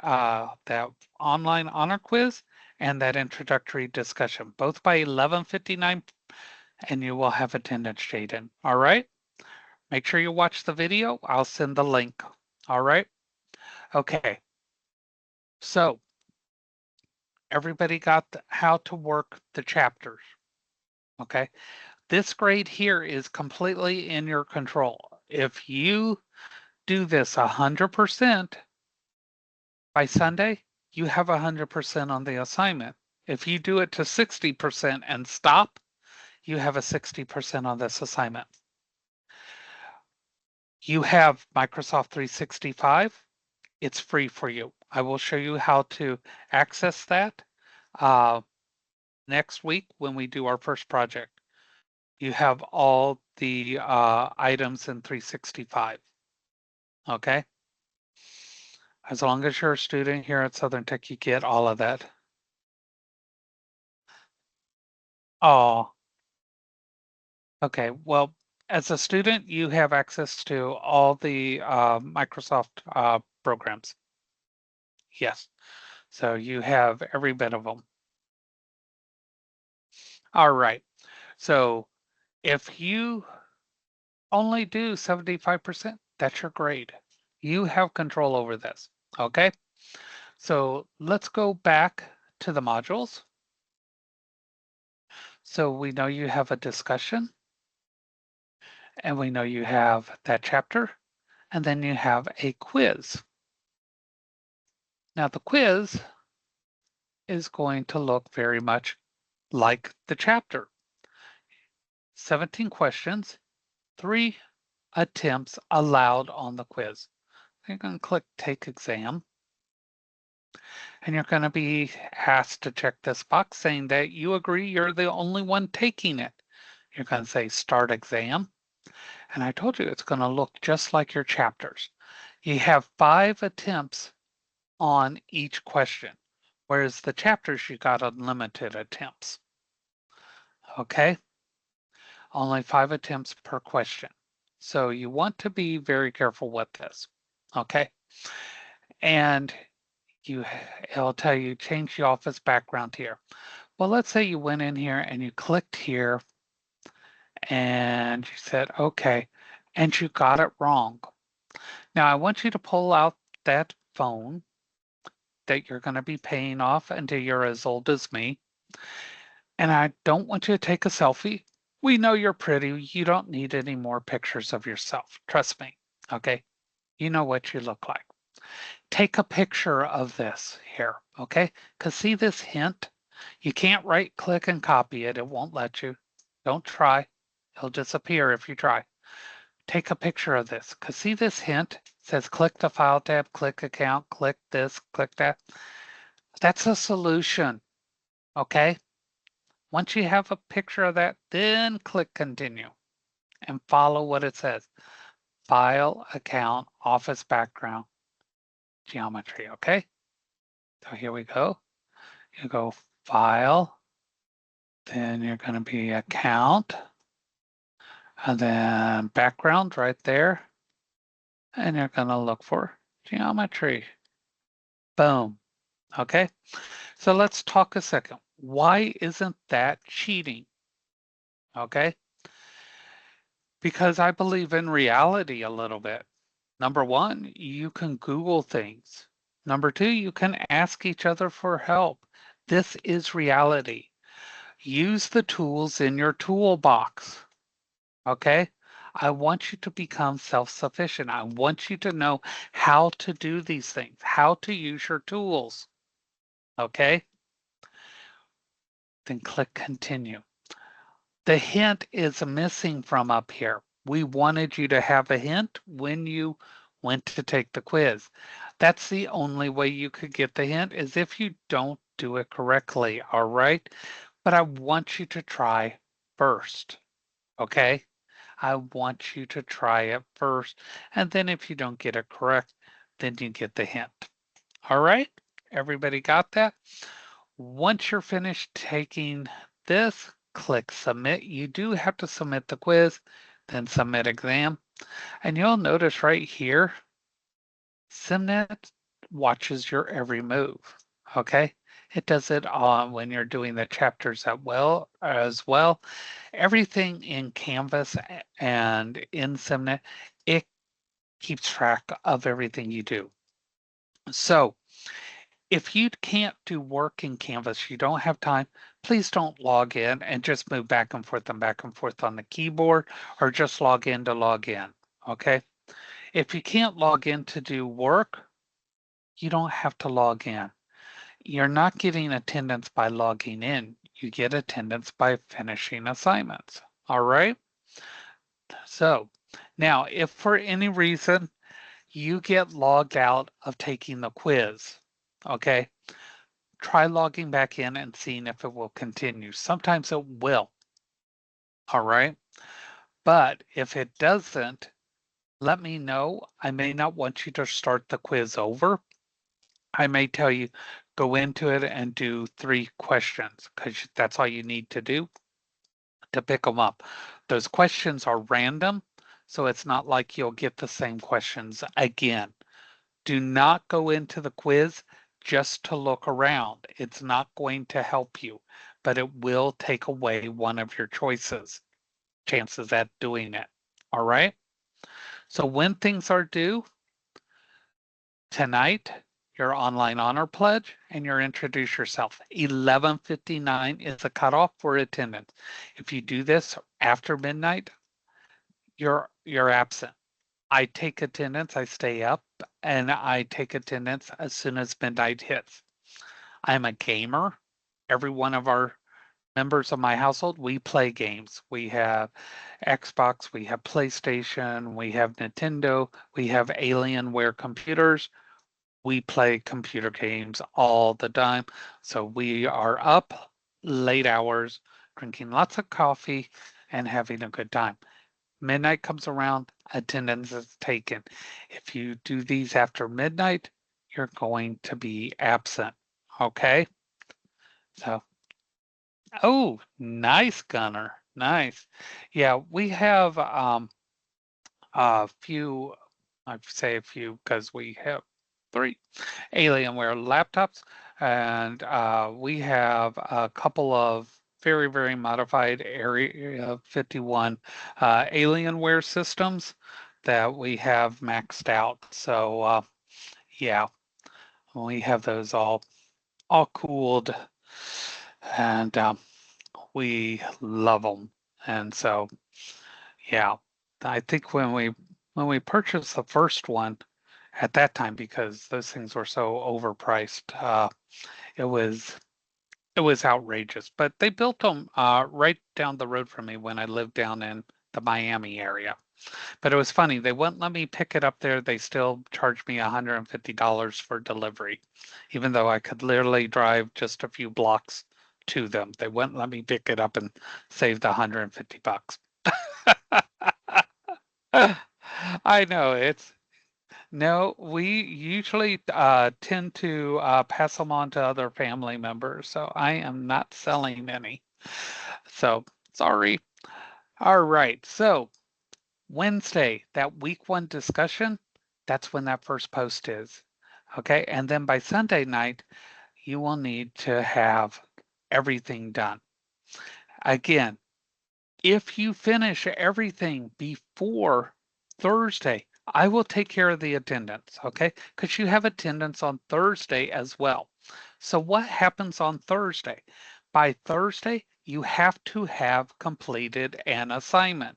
that online honor quiz and that introductory discussion, both by 11:59, and you will have attendance, Jaden. All right? Make sure you watch the video. I'll send the link. All right? Okay. So everybody got how to work the chapters. Okay. This grade here is completely in your control. If you do this 100% by Sunday, you have 100% on the assignment. If you do it to 60% and stop, you have a 60% on this assignment. You have Microsoft 365. It's free for you. I will show you how to access that uh, next week when we do our first project. You have all the items in 365. Okay. As long as you're a student here at Southern Tech, you get all of that. Oh, okay. Well, as a student, you have access to all the Microsoft programs. Yes. So you have every bit of them. All right. So if you only do 75%, that's your grade. You have control over this. Okay. So let's go back to the modules. So we know you have a discussion, and we know you have that chapter, and then you have a quiz. Now the quiz is going to look very much like the chapter. 17 questions, 3 attempts allowed on the quiz. You're going to click Take Exam, and you're going to be asked to check this box saying that you agree you're the only one taking it. You're going to say Start Exam, and I told you it's going to look just like your chapters. You have 5 attempts on each question, whereas the chapters you got unlimited attempts. Okay, only 5 attempts per question. So you want to be very careful with this. Okay, and it'll tell you change the office background here. Well, let's say you went in here and you clicked here and you said, okay, and you got it wrong. Now I want you to pull out that phone that you're going to be paying off until you're as old as me. And I don't want you to take a selfie. We know you're pretty. You don't need any more pictures of yourself. Trust me. Okay. You know what you look like. Take a picture of this here. Okay. Because see this hint? You can't right click and copy it. It won't let you. Don't try. It'll disappear if you try. Take a picture of this. Because see this hint? It says click the file tab, click account, click this, click that. That's a solution. Okay. Once you have a picture of that, then click continue and follow what it says. File, account, office background, geometry, okay? So here we go. You go file, then you're gonna be account, and then background right there. And you're gonna look for geometry. Boom, okay? So let's talk a second. Why isn't that cheating? Okay? Because I believe in reality a little bit. Number one, you can Google things. Number two, you can ask each other for help. This is reality. Use the tools in your toolbox. Okay? I want you to become self-sufficient. I want you to know how to do these things, how to use your tools. Okay? Then click continue. The hint is missing from up here. We wanted you to have a hint when you went to take the quiz. That's the only way you could get the hint is if you don't do it correctly, all right? But I want you to try first, okay? I want you to try it first, and then if you don't get it correct, then you get the hint. All right? Everybody got that? Once you're finished taking this, click submit. You do have to submit the quiz, then submit exam. And you'll notice right here, Simnet watches your every move. Okay. It does it on when you're doing the chapters as well. Everything in Canvas and in Simnet, it keeps track of everything you do. So if you can't do work in Canvas, you don't have time, please don't log in and just move back and forth on the keyboard or just log in to log in, okay? If you can't log in to do work, you don't have to log in. You're not getting attendance by logging in. You get attendance by finishing assignments. All right. So now, if for any reason you get logged out of taking the quiz, okay, try logging back in and seeing if it will continue. Sometimes it will. All right. But if it doesn't, let me know. I may not want you to start the quiz over. I may tell you, go into it and do 3 questions because that's all you need to do to pick them up. Those questions are random, so it's not like you'll get the same questions again. Do not go into the quiz just to look around. It's not going to help you, but it will take away one of your chances at doing it. All right? So when things are due, tonight, your online honor pledge and your introduce yourself. 11:59 is the cutoff for attendance. If you do this after midnight, you're absent. I take attendance, I stay up, and I take attendance as soon as midnight hits. I'm a gamer. Every one of our members of my household, we play games. We have Xbox, we have PlayStation, we have Nintendo, we have Alienware computers. We play computer games all the time. So we are up late hours, drinking lots of coffee and having a good time. Midnight comes around, attendance is taken. If you do these after midnight, you're going to be absent. Okay? So, oh, nice, Gunner. Nice. Yeah, we have a few, I say a few because we have 3 Alienware laptops, and we have a couple of very, very modified Area 51 Alienware systems that we have maxed out. So yeah, we have those all cooled, and we love them. And so yeah, I think when we purchased the first one at that time, because those things were so overpriced, it was it was outrageous. But they built them right down the road from me when I lived down in the Miami area. But it was funny, they wouldn't let me pick it up there. They still charged me $150 for delivery, even though I could literally drive just a few blocks to them. They wouldn't let me pick it up and save the 150 bucks. I know it's no, we usually tend to pass them on to other family members, so I am not selling any. So sorry. All right, so Wednesday, that week 1 discussion, that's when that first post is. Okay, and then by Sunday night, you will need to have everything done. Again, if you finish everything before Thursday, I will take care of the attendance, okay? Because you have attendance on Thursday as well. So what happens on Thursday? By Thursday, you have to have completed an assignment.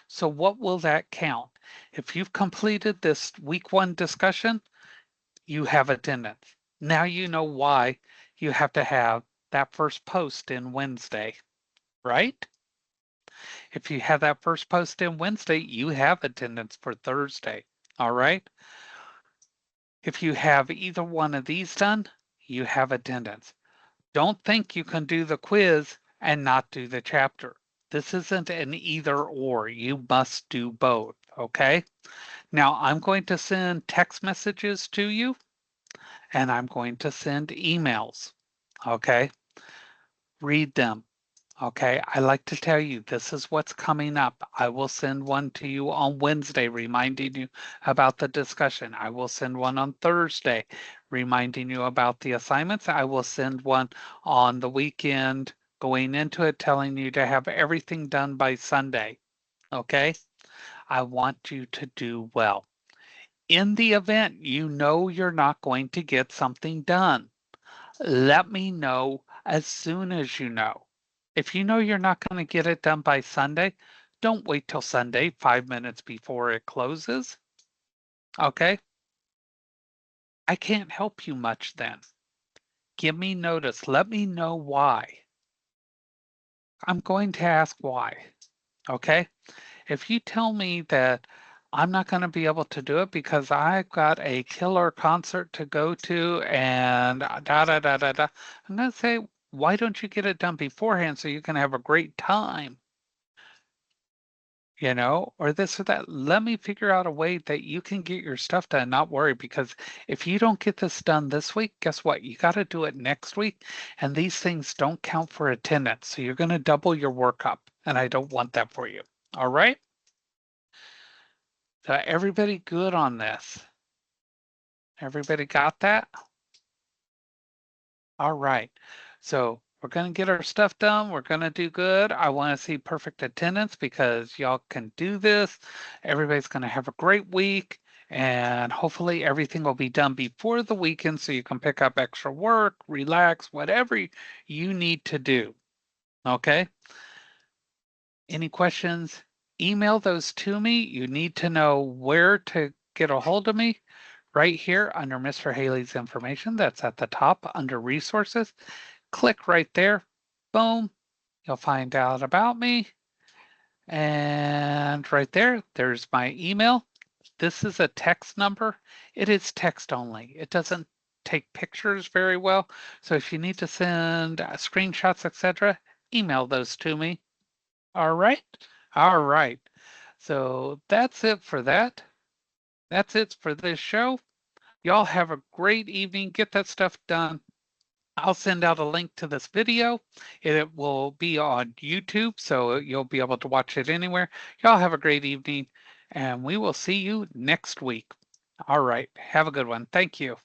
So what will that count? If you've completed this week 1 discussion, you have attendance. Now you know why you have to have that first post in Wednesday, right? If you have that first post in Wednesday, you have attendance for Thursday. All right. If you have either one of these done, you have attendance. Don't think you can do the quiz and not do the chapter. This isn't an either or. You must do both. Okay. Now I'm going to send text messages to you and I'm going to send emails. Okay. Read them. Okay, I like to tell you this is what's coming up. I will send one to you on Wednesday reminding you about the discussion. I will send one on Thursday reminding you about the assignments. I will send one on the weekend going into it telling you to have everything done by Sunday. Okay, I want you to do well. In the event you know you're not going to get something done, let me know as soon as you know. If you know you're not going to get it done by Sunday, don't wait till Sunday, 5 minutes before it closes. Okay? I can't help you much then. Give me notice. Let me know why. I'm going to ask why. Okay? If you tell me that I'm not going to be able to do it because I've got a killer concert to go to and da da da da da, I'm going to say, why don't you get it done beforehand so you can have a great time? Or this or that. Let me figure out a way that you can get your stuff done, not worry, because if you don't get this done this week, guess what? You got to do it next week. And these things don't count for attendance. So you're going to double your work up. And I don't want that for you. All right? So everybody good on this? Everybody got that? All right. So we're going to get our stuff done. We're going to do good. I want to see perfect attendance because y'all can do this. Everybody's going to have a great week. And hopefully everything will be done before the weekend so you can pick up extra work, relax, whatever you need to do. Okay? Any questions? Email those to me. You need to know where to get a hold of me. Right here under Mr. Haley's information, that's at the top under resources. Click right there. Boom. You'll find out about me. And right there, there's my email. This is a text number. It is text only. It doesn't take pictures very well. So if you need to send screenshots, etc., email those to me. All right. All right. So that's it for that. That's it for this show. Y'all have a great evening. Get that stuff done. I'll send out a link to this video. It will be on YouTube, so you'll be able to watch it anywhere. Y'all have a great evening, and we will see you next week. All right. Have a good one. Thank you.